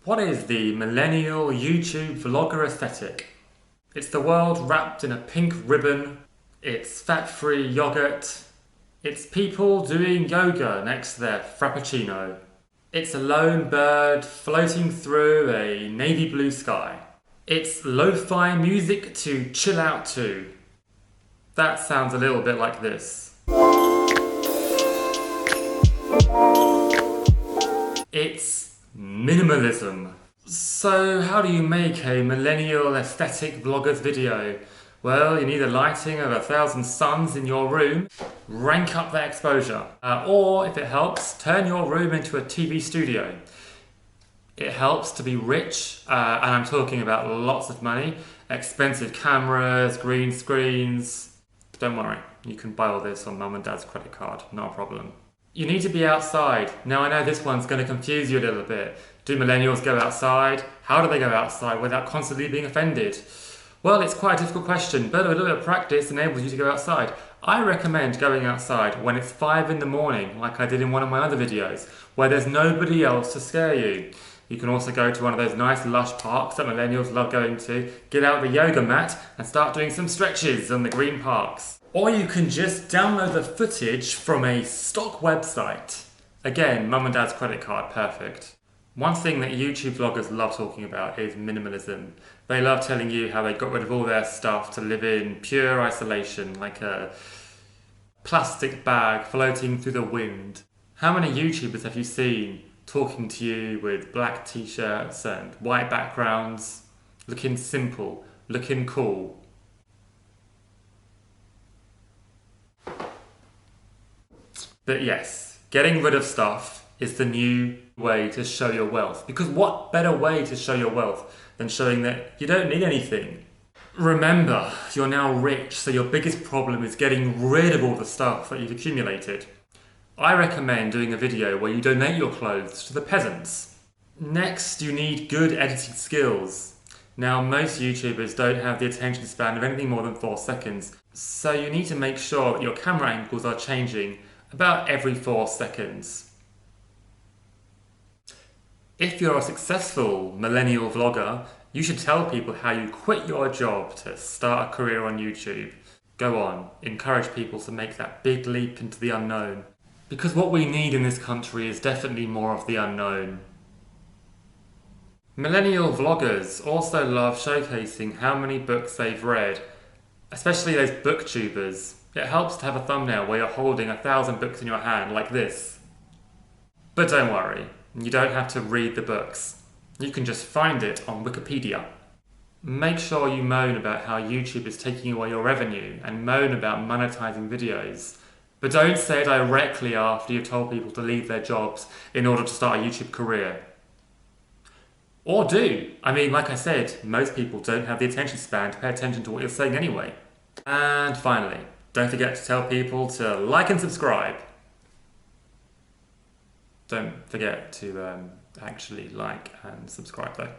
What is the millennial YouTube vlogger aesthetic? It's the world wrapped in a pink ribbon, it's fat-free yogurt, it's people doing yoga next to their frappuccino. It's a lone bird floating through a navy blue sky. It's lo-fi music to chill out to. That sounds a little bit like this. It's minimalism. So how do you make a millennial aesthetic vlogger's video? Well, you need a lighting of 1,000 suns in your room, rank up that exposure. Or, if it helps, turn your room into a TV studio. It helps to be rich, and I'm talking about lots of money, expensive cameras, green screens. Don't worry, you can buy all this on mum and dad's credit card, not a problem. You need to be outside. Now I know this one's going to confuse you a little bit. Do millennials go outside? How do they go outside without constantly being offended? Well, it's quite a difficult question, but a little bit of practice enables you to go outside. I recommend going outside when it's 5 in the morning, like I did in one of my other videos, where there's nobody else to scare you. You can also go to one of those nice lush parks that millennials love going to, get out the yoga mat and start doing some stretches on the green parks. Or you can just download the footage from a stock website. Again, mum and dad's credit card, perfect. One thing that YouTube vloggers love talking about is minimalism. They love telling you how they got rid of all their stuff to live in pure isolation, like a plastic bag floating through the wind. How many YouTubers have you seen talking to you with black t-shirts and white backgrounds, looking simple, looking cool? But yes, getting rid of stuff is the new way to show your wealth. Because what better way to show your wealth than showing that you don't need anything? Remember, you're now rich, so your biggest problem is getting rid of all the stuff that you've accumulated. I recommend doing a video where you donate your clothes to the peasants. Next, you need good editing skills. Now, most YouTubers don't have the attention span of anything more than 4 seconds, so you need to make sure that your camera angles are changing about every 4 seconds. If you're a successful millennial vlogger, you should tell people how you quit your job to start a career on YouTube. Go on, encourage people to make that big leap into the unknown. Because what we need in this country is definitely more of the unknown. Millennial vloggers also love showcasing how many books they've read, especially those booktubers. It helps to have a thumbnail where you're holding 1,000 books in your hand, like this. But don't worry, you don't have to read the books. You can just find it on Wikipedia. Make sure you moan about how YouTube is taking away your revenue and moan about monetizing videos. But don't say it directly after you've told people to leave their jobs in order to start a YouTube career. Or do. I mean, like I said, most people don't have the attention span to pay attention to what you're saying anyway. And finally, don't forget to tell people to like and subscribe. Don't forget to actually like and subscribe though.